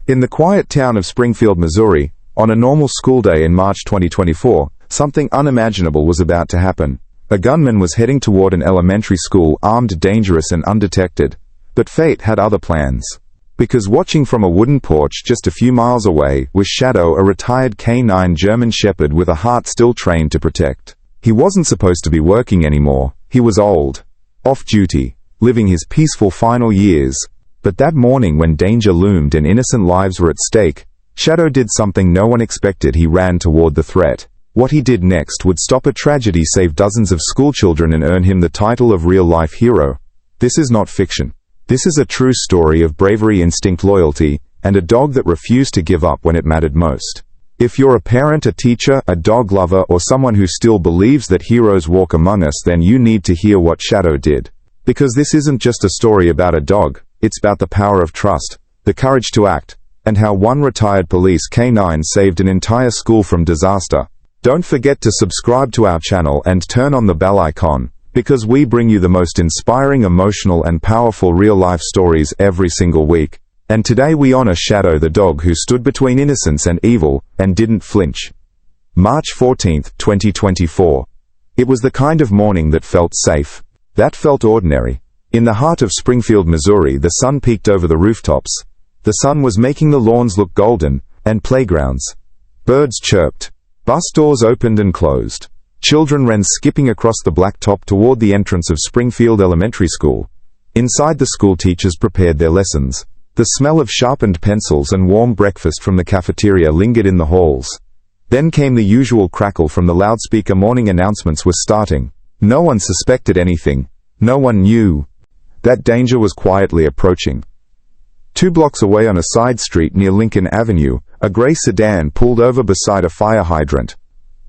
In the quiet town of Springfield, Missouri, on a normal school day in March 2024, something unimaginable was about to happen. A gunman was heading toward an elementary school armed, dangerous, and undetected. But fate had other plans. Because watching from a wooden porch just a few miles away was Shadow, a retired canine German Shepherd with a heart still trained to protect. He wasn't supposed to be working anymore. He was old, off duty, living his peaceful final years. But that morning, when danger loomed and innocent lives were at stake, Shadow did something no one expected. He ran toward the threat. What he did next would stop a tragedy, save dozens of schoolchildren, and earn him the title of real-life hero. This is not fiction. This is a true story of bravery, instinct, loyalty, and a dog that refused to give up when it mattered most. If you're a parent, a teacher, a dog lover, or someone who still believes that heroes walk among us, then you need to hear what Shadow did. Because this isn't just a story about a dog. It's about the power of trust, the courage to act, and how one retired police canine saved an entire school from disaster. Don't forget to subscribe to our channel and turn on the bell icon, because we bring you the most inspiring, emotional, and powerful real-life stories every single week. And today we honor Shadow, the dog who stood between innocence and evil, and didn't flinch. March 14, 2024. It was the kind of morning that felt safe, that felt ordinary. In the heart of Springfield, Missouri, the sun peeked over the rooftops. The sun was making the lawns look golden, and playgrounds. Birds chirped. Bus doors opened and closed. Children ran skipping across the blacktop toward the entrance of Springfield Elementary School. Inside the school, teachers prepared their lessons. The smell of sharpened pencils and warm breakfast from the cafeteria lingered in the halls. Then came the usual crackle from the loudspeaker. Morning announcements were starting. No one suspected anything. No one knew that danger was quietly approaching. 2 blocks away, on a side street near Lincoln Avenue, a gray sedan pulled over beside a fire hydrant.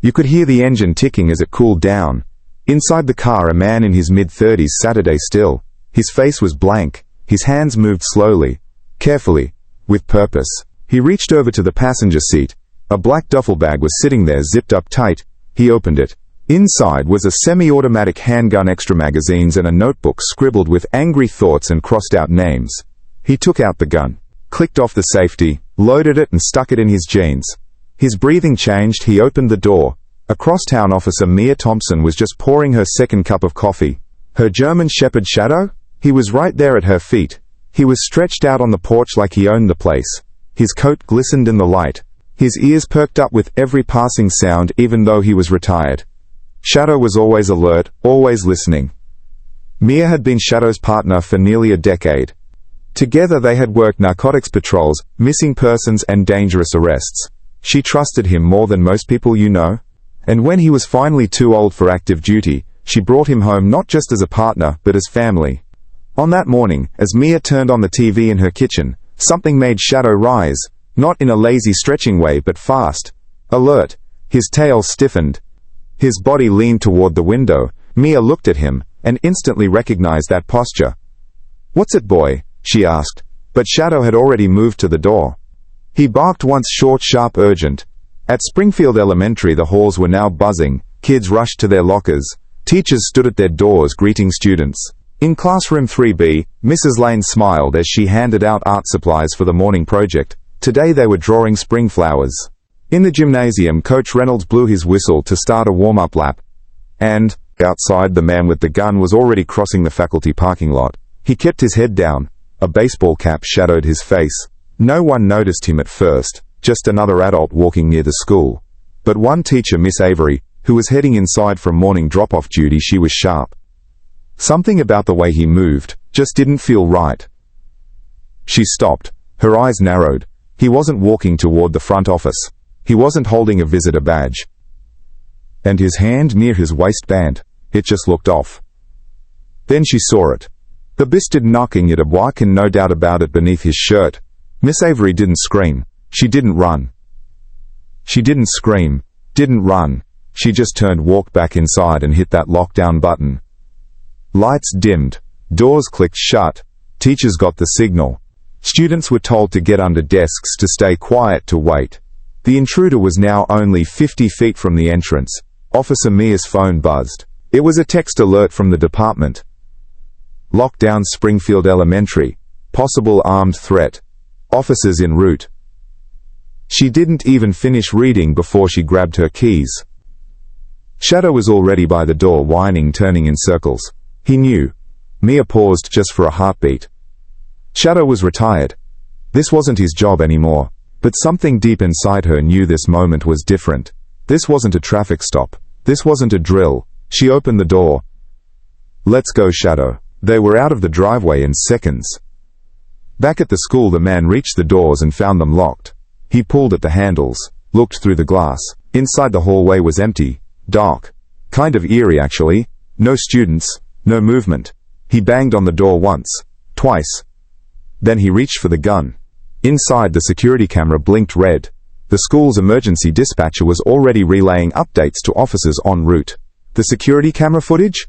You could hear the engine ticking as it cooled down. Inside the car, a man in his mid-30s sat still. His face was blank. His hands moved slowly, carefully, with purpose. He reached over to the passenger seat. A black duffel bag was sitting there, zipped up tight. He opened it. Inside was a semi-automatic handgun, extra magazines, and a notebook scribbled with angry thoughts and crossed out names. He took out the gun, clicked off the safety, loaded it, and stuck it in his jeans. His breathing changed. He opened the door. A crosstown officer, Mia Thompson, was just pouring her second cup of coffee. Her German Shepherd Shadow? He was right there at her feet. He was stretched out on the porch like he owned the place. His coat glistened in the light. His ears perked up with every passing sound, even though he was retired. Shadow was always alert, always listening. Mia had been Shadow's partner for nearly a decade. Together they had worked narcotics patrols, missing persons, and dangerous arrests. She trusted him more than most people you know. And when he was finally too old for active duty, she brought him home, not just as a partner, but as family. On that morning, as Mia turned on the TV in her kitchen, something made Shadow rise, not in a lazy, stretching way, but fast, alert. His tail stiffened. His body leaned toward the window. Mia looked at him, and instantly recognized that posture. "What's it, boy?" she asked, but Shadow had already moved to the door. He barked once, short, sharp, urgent. At Springfield Elementary, the halls were now buzzing. Kids rushed to their lockers. Teachers stood at their doors greeting students. In classroom 3B, Mrs. Lane smiled as she handed out art supplies for the morning project. Today they were drawing spring flowers. In the gymnasium, Coach Reynolds blew his whistle to start a warm-up lap. And, outside, the man with the gun was already crossing the faculty parking lot. He kept his head down. A baseball cap shadowed his face. No one noticed him at first, just another adult walking near the school. But one teacher, Miss Avery, who was heading inside from morning drop-off duty, she was sharp. Something about the way he moved just didn't feel right. She stopped. Her eyes narrowed. He wasn't walking toward the front office. He wasn't holding a visitor badge. And his hand near his waistband, it just looked off. Then she saw it. The bisted knocking at a block, and no doubt about it, beneath his shirt. Miss Avery didn't scream. She didn't run. She didn't scream, didn't run. She just turned, walked back inside, and hit that lockdown button. Lights dimmed. Doors clicked shut. Teachers got the signal. Students were told to get under desks, to stay quiet, to wait. The intruder was now only 50 feet from the entrance. Officer Mia's phone buzzed. It was a text alert from the department. Lockdown Springfield Elementary. Possible armed threat. Officers en route. She didn't even finish reading before she grabbed her keys. Shadow was already by the door, whining, turning in circles. He knew. Mia paused just for a heartbeat. Shadow was retired. This wasn't his job anymore. But something deep inside her knew this moment was different. This wasn't a traffic stop. This wasn't a drill. She opened the door. "Let's go, Shadow." They were out of the driveway in seconds. Back at the school, the man reached the doors and found them locked. He pulled at the handles, looked through the glass. Inside, the hallway was empty, dark. Kind of eerie, actually. No students, no movement. He banged on the door once, twice. Then he reached for the gun. Inside, the security camera blinked red. The school's emergency dispatcher was already relaying updates to officers en route. The security camera footage?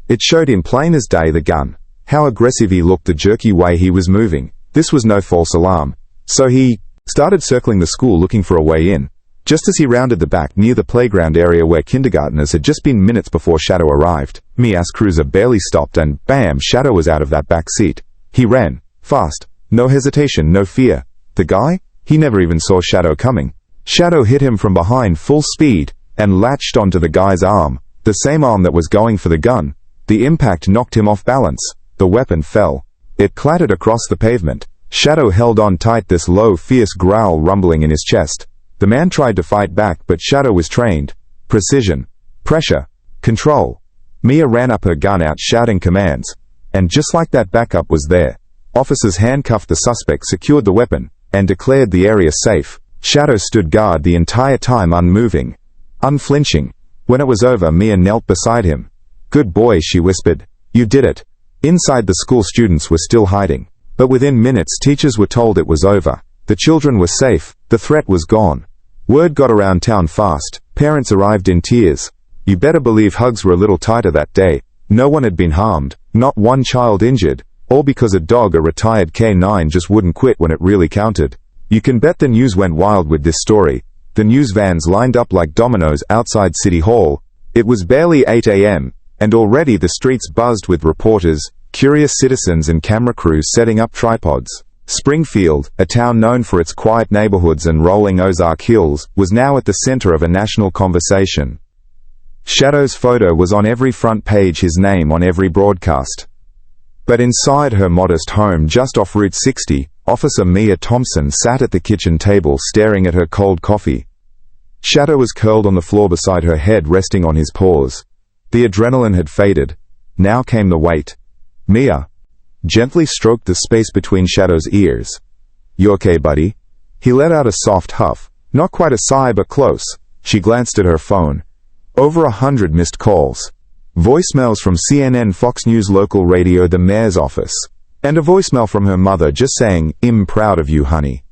It showed in plain as day the gun. How aggressive he looked, the jerky way he was moving. This was no false alarm. So he started circling the school looking for a way in. Just as he rounded the back near the playground area where kindergarteners had just been minutes before Shadow arrived, Mia's cruiser barely stopped and bam, Shadow was out of that back seat. He ran. Fast. No hesitation, no fear. The guy? He never even saw Shadow coming. Shadow hit him from behind full speed and latched onto the guy's arm, the same arm that was going for the gun. The impact knocked him off balance. The weapon fell. It clattered across the pavement. Shadow held on tight, this low, fierce growl rumbling in his chest. The man tried to fight back, but Shadow was trained. Precision. Pressure. Control. Mia ran up, her gun out, shouting commands. And just like that, backup was there. Officers handcuffed the suspect, secured the weapon, and declared the area safe. Shadow stood guard the entire time, unmoving, unflinching. When it was over, Mia knelt beside him. "Good boy," she whispered. "You did it." Inside, the school students were still hiding. But within minutes, teachers were told it was over. The children were safe. The threat was gone. Word got around town fast. Parents arrived in tears. You better believe hugs were a little tighter that day. No one had been harmed. Not one child injured. All because a dog, a retired K9, just wouldn't quit when it really counted. You can bet the news went wild with this story. The news vans lined up like dominoes outside City Hall. It was barely 8 a.m., and already the streets buzzed with reporters, curious citizens and camera crews setting up tripods. Springfield, a town known for its quiet neighborhoods and rolling Ozark hills, was now at the center of a national conversation. Shadow's photo was on every front page, his name on every broadcast. But inside her modest home just off Route 60, Officer Mia Thompson sat at the kitchen table staring at her cold coffee. Shadow was curled on the floor beside her, head resting on his paws. The adrenaline had faded. Now came the weight. Mia gently stroked the space between Shadow's ears. "You okay, buddy?" He let out a soft huff. Not quite a sigh, but close. She glanced at her phone. Over 100 missed calls. Voicemails from CNN, Fox News, local radio, the mayor's office. And a voicemail from her mother just saying, "I'm proud of you, honey."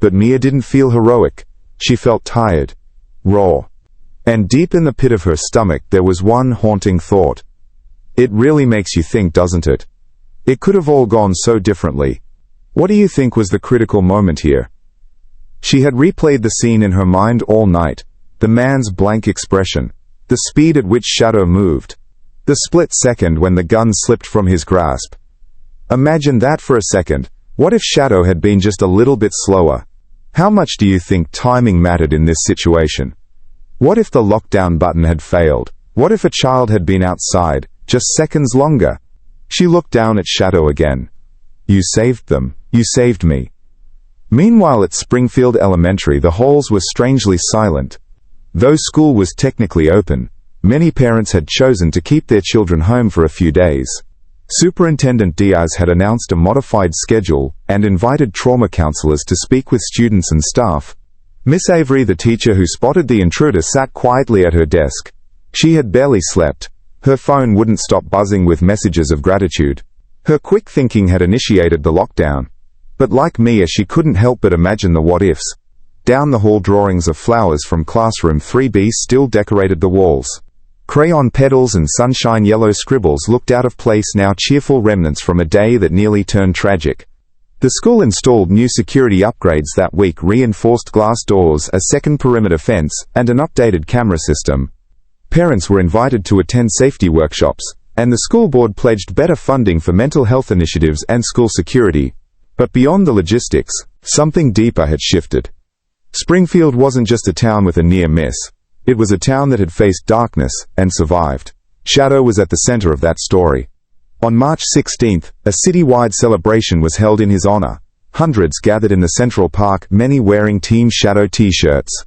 But Mia didn't feel heroic. She felt tired. Raw. And deep in the pit of her stomach there was one haunting thought. It really makes you think, doesn't it? It could have all gone so differently. What do you think was the critical moment here? She had replayed the scene in her mind all night. The man's blank expression. The speed at which Shadow moved. The split second when the gun slipped from his grasp. Imagine that for a second. What if Shadow had been just a little bit slower? How much do you think timing mattered in this situation? What if the lockdown button had failed? What if a child had been outside, just seconds longer? She looked down at Shadow again. "You saved them. You saved me." Meanwhile at Springfield Elementary, the halls were strangely silent. Though school was technically open, many parents had chosen to keep their children home for a few days. Superintendent Diaz had announced a modified schedule and invited trauma counselors to speak with students and staff. Miss Avery, the teacher who spotted the intruder, sat quietly at her desk. She had barely slept. Her phone wouldn't stop buzzing with messages of gratitude. Her quick thinking had initiated the lockdown. But like Mia, she couldn't help but imagine the what-ifs. Down the hall, drawings of flowers from classroom 3B still decorated the walls. Crayon petals and sunshine yellow scribbles looked out of place now, cheerful remnants from a day that nearly turned tragic. The school installed new security upgrades that week, reinforced glass doors, a second perimeter fence, and an updated camera system. Parents were invited to attend safety workshops, and the school board pledged better funding for mental health initiatives and school security. But beyond the logistics, something deeper had shifted. Springfield wasn't just a town with a near miss. It was a town that had faced darkness and survived. Shadow was at the center of that story. On March 16th, a citywide celebration was held in his honor. Hundreds gathered in the Central Park, many wearing Team Shadow t-shirts.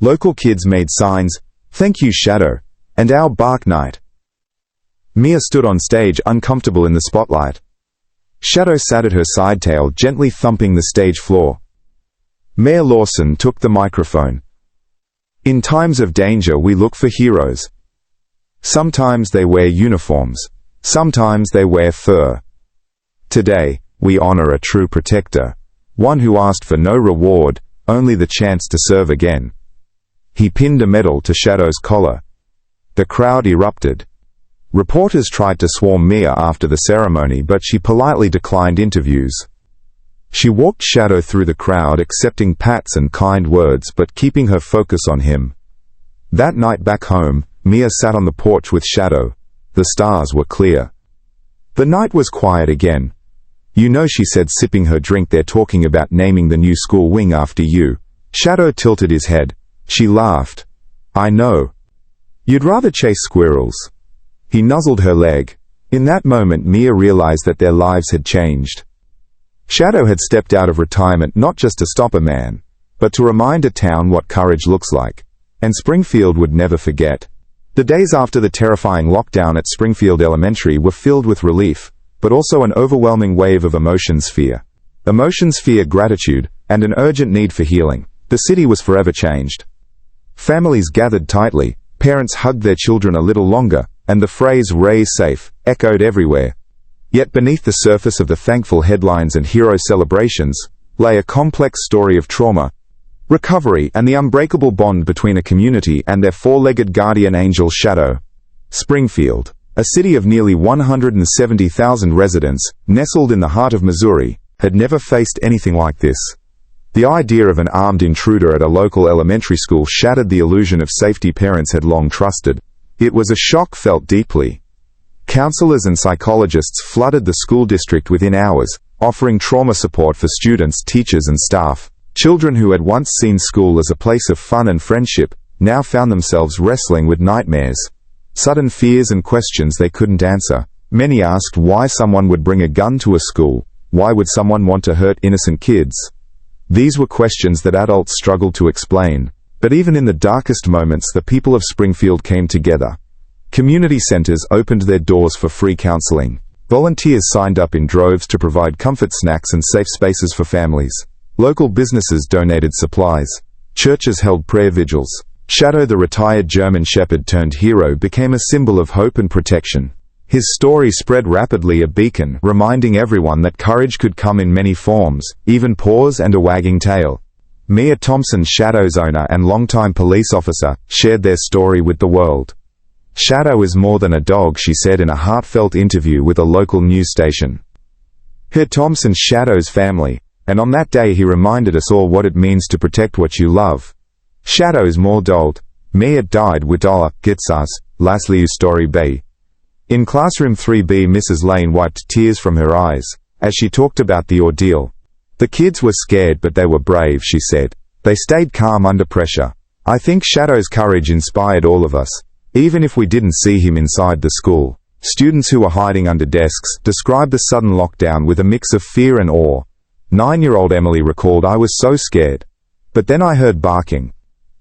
Local kids made signs, "Thank you, Shadow," and "Our Bark Night." Mia stood on stage, uncomfortable in the spotlight. Shadow sat at her side tail, gently thumping the stage floor. Mayor Lawson took the microphone. "In times of danger we look for heroes. Sometimes they wear uniforms. Sometimes they wear fur. Today, we honor a true protector, one who asked for no reward, only the chance to serve again." He pinned a medal to Shadow's collar. The crowd erupted. Reporters tried to swarm Mia after the ceremony, but she politely declined interviews. She walked Shadow through the crowd, accepting pats and kind words but keeping her focus on him. That night back home, Mia sat on the porch with Shadow. The stars were clear. The night was quiet again. "You know," she said, sipping her drink, "they're talking about naming the new school wing after you." Shadow tilted his head. She laughed. "I know. You'd rather chase squirrels." He nuzzled her leg. In that moment, Mia realized that their lives had changed. Shadow had stepped out of retirement not just to stop a man, but to remind a town what courage looks like. And Springfield would never forget. The days after the terrifying lockdown at Springfield Elementary were filled with relief, but also an overwhelming wave of emotions: fear, gratitude, and an urgent need for healing. The city was forever changed. Families gathered tightly, parents hugged their children a little longer, and the phrase "raise safe" echoed everywhere. Yet beneath the surface of the thankful headlines and hero celebrations lay a complex story of trauma, recovery, and the unbreakable bond between a community and their four-legged guardian angel, Shadow. Springfield, a city of nearly 170,000 residents, nestled in the heart of Missouri, had never faced anything like this. The idea of an armed intruder at a local elementary school shattered the illusion of safety parents had long trusted. It was a shock felt deeply. Counselors and psychologists flooded the school district within hours, offering trauma support for students, teachers, and staff. Children who had once seen school as a place of fun and friendship now found themselves wrestling with nightmares, sudden fears, and questions they couldn't answer. Many asked why someone would bring a gun to a school. Why would someone want to hurt innocent kids? These were questions that adults struggled to explain. But even in the darkest moments, the people of Springfield came together. Community centers opened their doors for free counseling. Volunteers signed up in droves to provide comfort snacks and safe spaces for families. Local businesses donated supplies. Churches held prayer vigils. Shadow, the retired German Shepherd turned hero, became a symbol of hope and protection. His story spread rapidly, a beacon, reminding everyone that courage could come in many forms, even paws and a wagging tail. Mia Thompson, Shadow's owner and longtime police officer, shared their story with the world. "Shadow is more than a dog," she said in a heartfelt interview with a local news station. Her Thompson, Shadow's family, and on that day he reminded us all what it means to protect what you love. Shadow's more dold. Mia died with Gitsas, Lasliu story B. In classroom 3B, Mrs. Lane wiped tears from her eyes as she talked about the ordeal. "The kids were scared, but they were brave," she said. "They stayed calm under pressure. I think Shadow's courage inspired all of us, even if we didn't see him inside the school." Students who were hiding under desks described the sudden lockdown with a mix of fear and awe. 9-year-old Emily recalled, "I was so scared. But then I heard barking.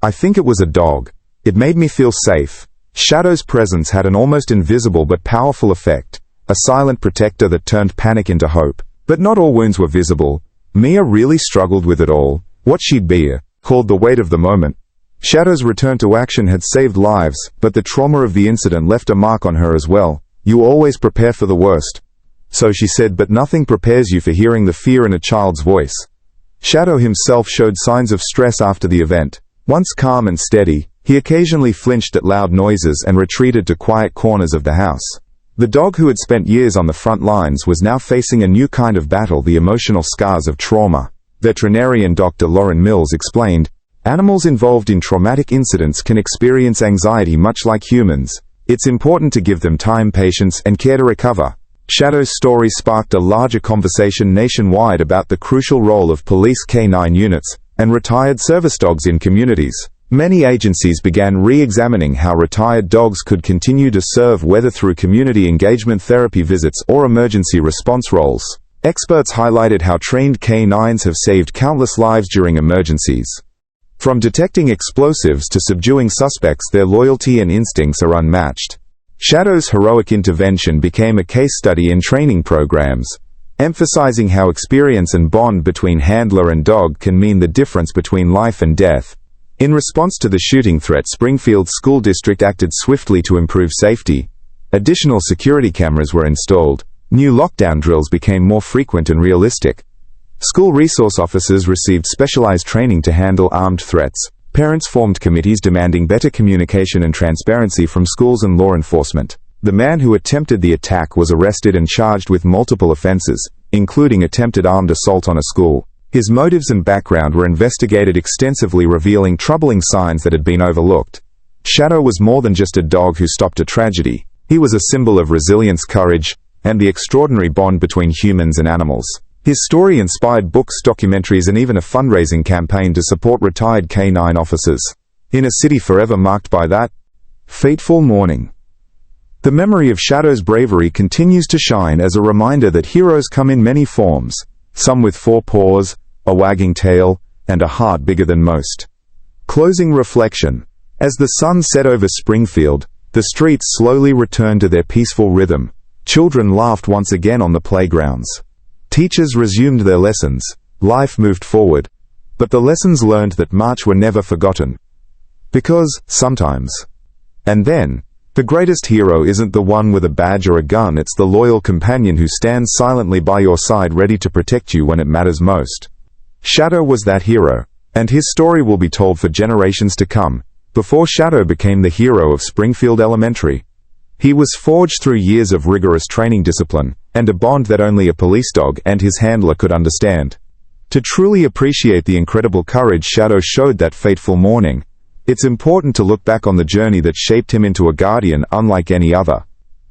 I think it was a dog. It made me feel safe." Shadow's presence had an almost invisible but powerful effect, a silent protector that turned panic into hope. But not all wounds were visible. Mia really struggled with it all. What she'd called the weight of the moment. Shadow's return to action had saved lives, but the trauma of the incident left a mark on her as well. "You always prepare for the worst," so she said, "but nothing prepares you for hearing the fear in a child's voice." Shadow himself showed signs of stress after the event. Once calm and steady, he occasionally flinched at loud noises and retreated to quiet corners of the house. The dog who had spent years on the front lines was now facing a new kind of battle, the emotional scars of trauma. Veterinarian Dr. Lauren Mills explained, "Animals involved in traumatic incidents can experience anxiety much like humans. It's important to give them time, patience, and care to recover." Shadow's story sparked a larger conversation nationwide about the crucial role of police canine units and retired service dogs in communities. Many agencies began re-examining how retired dogs could continue to serve, whether through community engagement, therapy visits, or emergency response roles. Experts highlighted how trained canines have saved countless lives during emergencies. From detecting explosives to subduing suspects, their loyalty and instincts are unmatched. Shadow's heroic intervention became a case study in training programs, emphasizing how experience and bond between handler and dog can mean the difference between life and death. In response to the shooting threat, Springfield School District acted swiftly to improve safety. Additional security cameras were installed. New lockdown drills became more frequent and realistic. School resource officers received specialized training to handle armed threats. Parents formed committees demanding better communication and transparency from schools and law enforcement. The man who attempted the attack was arrested and charged with multiple offenses, including attempted armed assault on a school. His motives and background were investigated extensively, revealing troubling signs that had been overlooked. Shadow was more than just a dog who stopped a tragedy. He was a symbol of resilience, courage, and the extraordinary bond between humans and animals. His story inspired books, documentaries, and even a fundraising campaign to support retired canine officers. In a city forever marked by that fateful morning, the memory of Shadow's bravery continues to shine as a reminder that heroes come in many forms, some with 4 paws, a wagging tail, and a heart bigger than most. Closing reflection. As the sun set over Springfield, the streets slowly returned to their peaceful rhythm. Children laughed once again on the playgrounds. Teachers resumed their lessons. Life moved forward. But the lessons learned that March were never forgotten. Because, sometimes, and then, the greatest hero isn't the one with a badge or a gun, it's the loyal companion who stands silently by your side, ready to protect you when it matters most. Shadow was that hero, and his story will be told for generations to come. Before Shadow became the hero of Springfield Elementary, he was forged through years of rigorous training, discipline, and a bond that only a police dog and his handler could understand. To truly appreciate the incredible courage Shadow showed that fateful morning, it's important to look back on the journey that shaped him into a guardian unlike any other.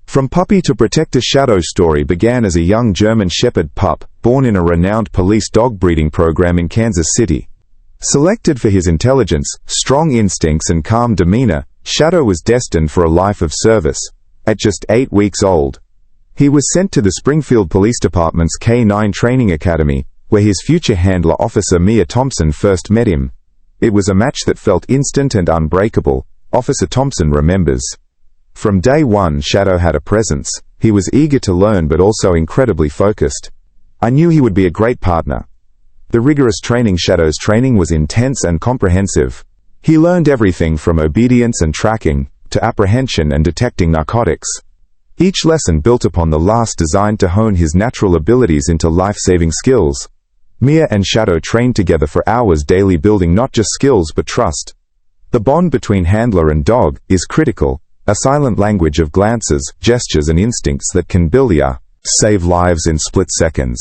From puppy to protector, Shadow's story began as a young German Shepherd pup, born in a renowned police dog breeding program in Kansas City. Selected for his intelligence, strong instincts, and calm demeanor, Shadow was destined for a life of service. At just 8 weeks old, he was sent to the Springfield Police Department's K-9 Training Academy, where his future handler, Officer Mia Thompson, first met him. It was a match that felt instant and unbreakable, Officer Thompson remembers. From day one, Shadow had a presence. He was eager to learn but also incredibly focused. I knew he would be a great partner. The rigorous training. Shadow's training was intense and comprehensive. He learned everything from obedience and tracking, to apprehension and detecting narcotics. Each lesson built upon the last, designed to hone his natural abilities into life-saving skills. Mia and Shadow trained together for hours daily, building not just skills but trust. The bond between handler and dog is critical, a silent language of glances, gestures, and instincts that can save lives in split seconds.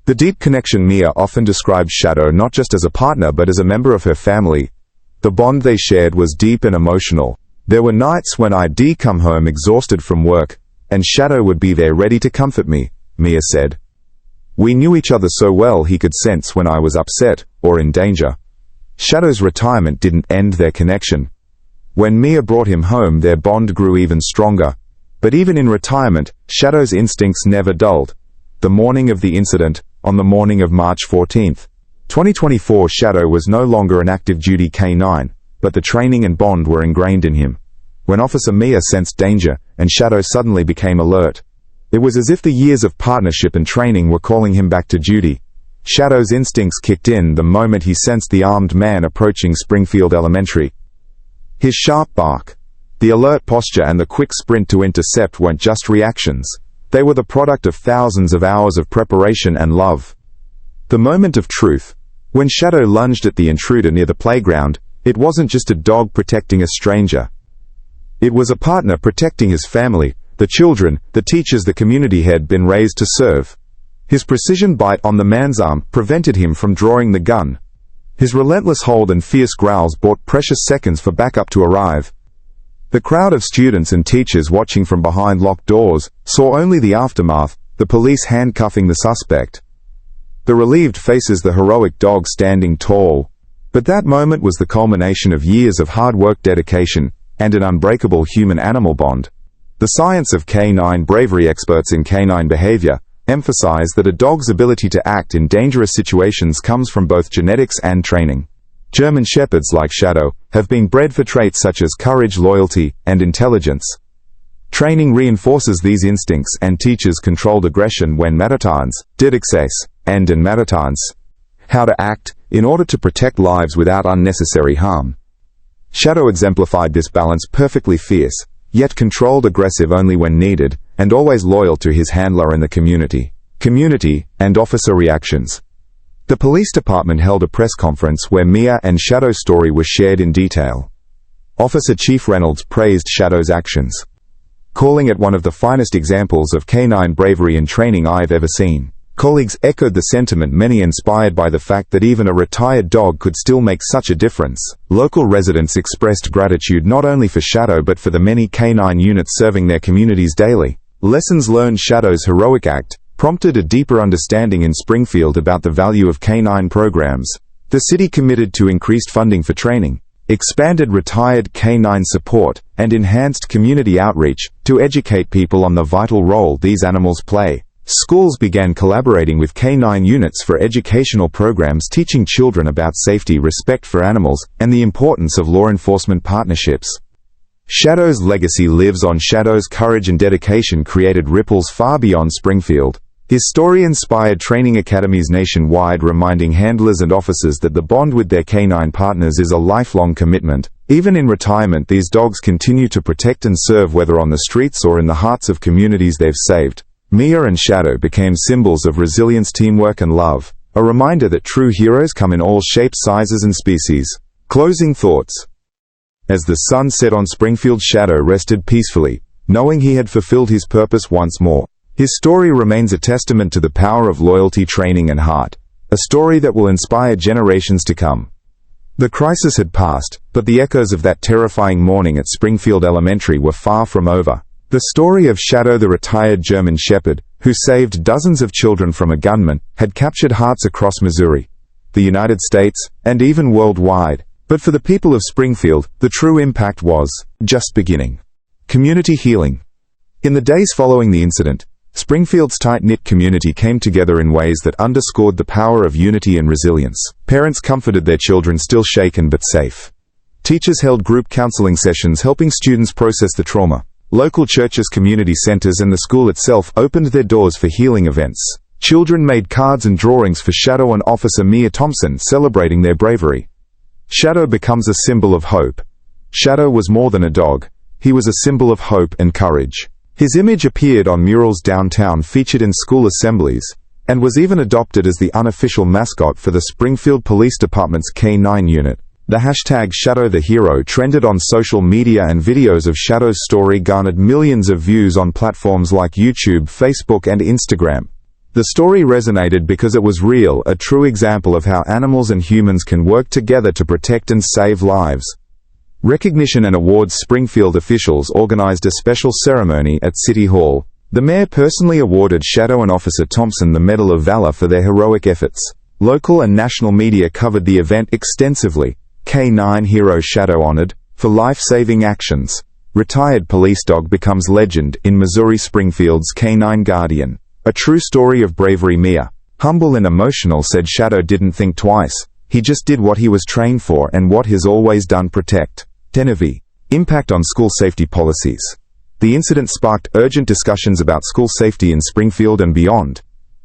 The deep connection. Mia often described Shadow not just as a partner but as a member of her family. The bond they shared was deep and emotional. There were nights when I'd come home exhausted from work, and Shadow would be there ready to comfort me, Mia said. We knew each other so well, he could sense when I was upset or in danger. Shadow's retirement didn't end their connection. When Mia brought him home, their bond grew even stronger. But even in retirement, Shadow's instincts never dulled. The morning of the incident, on the morning of March 14, 2024, Shadow was no longer an active duty K-9, but the training and bond were ingrained in him. When Officer Mia sensed danger, and Shadow suddenly became alert, it was as if the years of partnership and training were calling him back to duty. Shadow's instincts kicked in the moment he sensed the armed man approaching Springfield Elementary. His sharp bark, the alert posture, and the quick sprint to intercept weren't just reactions. They were the product of thousands of hours of preparation and love. The moment of truth. When Shadow lunged at the intruder near the playground, it wasn't just a dog protecting a stranger. It was a partner protecting his family, the children, the teachers the community had been raised to serve. His precision bite on the man's arm prevented him from drawing the gun. His relentless hold and fierce growls bought precious seconds for backup to arrive. The crowd of students and teachers watching from behind locked doors saw only the aftermath, the police handcuffing the suspect. The relieved faces the heroic dog standing tall. But that moment was the culmination of years of hard work, dedication, and an unbreakable human-animal bond. The science of canine bravery. Experts in canine behavior emphasize that a dog's ability to act in dangerous situations comes from both genetics and training. German Shepherds, like Shadow, have been bred for traits such as courage, loyalty, and intelligence. Training reinforces these instincts and teaches controlled aggression when Matatans, Didexes, and Matatans how to act in order to protect lives without unnecessary harm. Shadow exemplified this balance perfectly: fierce, yet controlled, aggressive only when needed, and always loyal to his handler and the community. Community and officer reactions. The police department held a press conference where Mia and Shadow's story was shared in detail. Officer Chief Reynolds praised Shadow's actions, calling it one of the finest examples of canine bravery and training I've ever seen. Colleagues echoed the sentiment, many inspired by the fact that even a retired dog could still make such a difference. Local residents expressed gratitude not only for Shadow but for the many canine units serving their communities daily. Lessons learned. Shadow's heroic act prompted a deeper understanding in Springfield about the value of canine programs. The city committed to increased funding for training, expanded retired canine support, and enhanced community outreach to educate people on the vital role these animals play. Schools began collaborating with canine units for educational programs teaching children about safety, respect for animals, and the importance of law enforcement partnerships. Shadow's legacy lives on. Shadow's courage and dedication created ripples far beyond Springfield. His story inspired training academies nationwide, reminding handlers and officers that the bond with their canine partners is a lifelong commitment. Even in retirement, these dogs continue to protect and serve, whether on the streets or in the hearts of communities they've saved. Mia and Shadow became symbols of resilience, teamwork, and love, a reminder that true heroes come in all shapes, sizes, and species. Closing thoughts. As the sun set on Springfield, Shadow rested peacefully, knowing he had fulfilled his purpose once more. His story remains a testament to the power of loyalty, training, and heart, a story that will inspire generations to come. The crisis had passed, but the echoes of that terrifying morning at Springfield Elementary were far from over. The story of Shadow, the retired German Shepherd, who saved dozens of children from a gunman, had captured hearts across Missouri, the United States, and even worldwide. But for the people of Springfield, the true impact was just beginning. Community healing. In the days following the incident, Springfield's tight-knit community came together in ways that underscored the power of unity and resilience. Parents comforted their children, still shaken but safe. Teachers held group counseling sessions, helping students process the trauma. Local churches, community centers, and the school itself opened their doors for healing events. Children made cards and drawings for Shadow and Officer Mia Thompson, celebrating their bravery. Shadow becomes a symbol of hope. Shadow was more than a dog. He was a symbol of hope and courage. His image appeared on murals downtown, featured in school assemblies, and was even adopted as the unofficial mascot for the Springfield Police Department's K-9 unit. The hashtag Shadow the Hero trended on social media, and videos of Shadow's story garnered millions of views on platforms like YouTube, Facebook, and Instagram. The story resonated because it was real, a true example of how animals and humans can work together to protect and save lives. Recognition and awards. Springfield officials organized a special ceremony at City Hall. The mayor personally awarded Shadow and Officer Thompson the Medal of Valor for their heroic efforts. Local and national media covered the event extensively. K-9 hero Shadow honored for life-saving actions. Retired police dog becomes legend in Missouri. Springfield's K-9 guardian. A true story of bravery. Mia, humble and emotional, said Shadow didn't think twice. He just did what he was trained for and what he's always done: protect. Tenevi. Impact on school safety policies. The incident sparked urgent discussions about school safety in Springfield and beyond.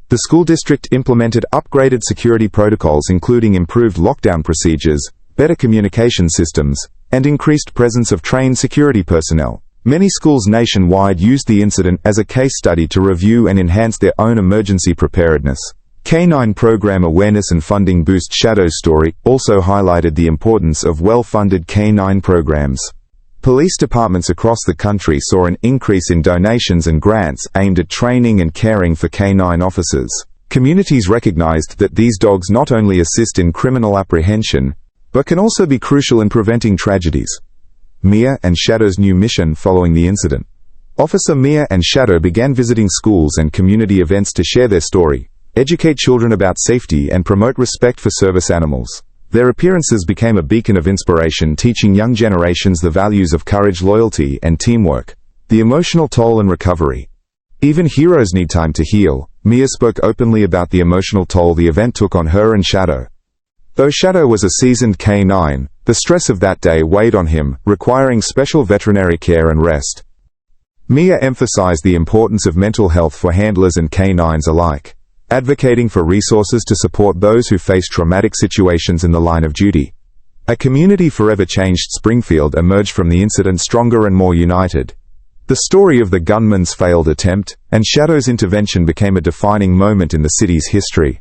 The school district implemented upgraded security protocols, including improved lockdown procedures, better communication systems, and increased presence of trained security personnel. Many schools nationwide used the incident as a case study to review and enhance their own emergency preparedness. K-9 program awareness and funding boost. Shadow's story also highlighted the importance of well-funded K-9 programs. Police departments across the country saw an increase in donations and grants aimed at training and caring for K-9 officers. Communities recognized that these dogs not only assist in criminal apprehension, but can also be crucial in preventing tragedies. Mia and Shadow's new mission following the incident. Officer Mia and Shadow began visiting schools and community events to share their story, educate children about safety, and promote respect for service animals. Their appearances became a beacon of inspiration, teaching young generations the values of courage, loyalty, and teamwork. The emotional toll and recovery. Even heroes need time to heal. Mia spoke openly about the emotional toll the event took on her and Shadow. Though Shadow was a seasoned canine, the stress of that day weighed on him, requiring special veterinary care and rest. Mia emphasized the importance of mental health for handlers and canines alike, advocating for resources to support those who face traumatic situations in the line of duty. A community forever changed. Springfield emerged from the incident stronger and more united. The story of the gunman's failed attempt and Shadow's intervention became a defining moment in the city's history.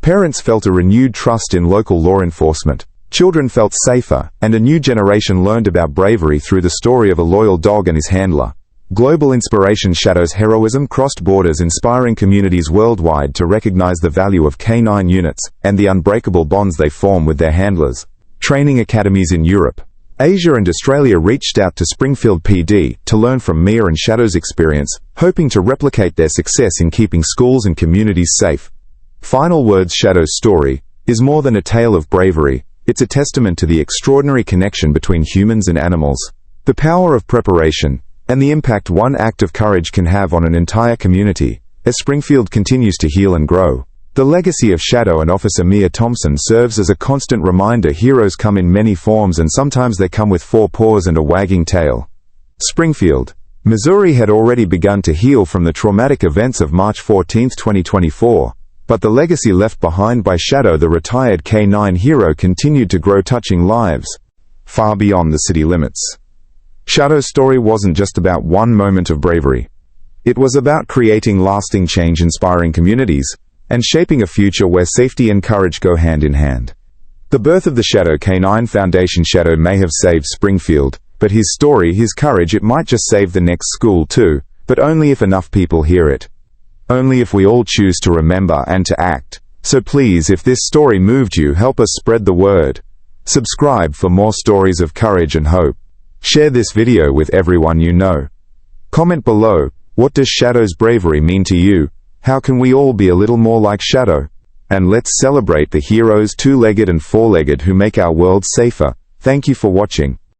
Parents felt a renewed trust in local law enforcement. Children felt safer, and a new generation learned about bravery through the story of a loyal dog and his handler. Global inspiration. Shadow's heroism crossed borders, inspiring communities worldwide to recognize the value of canine units and the unbreakable bonds they form with their handlers. Training academies in Europe, Asia and Australia reached out to Springfield PD to learn from Mia and Shadow's experience, hoping to replicate their success in keeping schools and communities safe. Final words. Shadow's story is more than a tale of bravery. It's a testament to the extraordinary connection between humans and animals, the power of preparation, and the impact one act of courage can have on an entire community. As Springfield continues to heal and grow, the legacy of Shadow and Officer Mia Thompson serves as a constant reminder. Heroes come in many forms, and sometimes they come with 4 paws and a wagging tail. Springfield, Missouri had already begun to heal from the traumatic events of March 14, 2024, but the legacy left behind by Shadow, the retired canine hero, continued to grow, touching lives far beyond the city limits. Shadow's story wasn't just about one moment of bravery. It was about creating lasting change, inspiring communities, and shaping a future where safety and courage go hand in hand. The birth of the Shadow Canine Foundation. Shadow may have saved Springfield, but his story, his courage, it might just save the next school too, but only if enough people hear it. Only if we all choose to remember and to act. So please, if this story moved you, help us spread the word. Subscribe for more stories of courage and hope. Share this video with everyone you know. Comment below, what does Shadow's bravery mean to you? How can we all be a little more like Shadow? And let's celebrate the heroes, 2-legged and 4-legged, who make our world safer. Thank you for watching.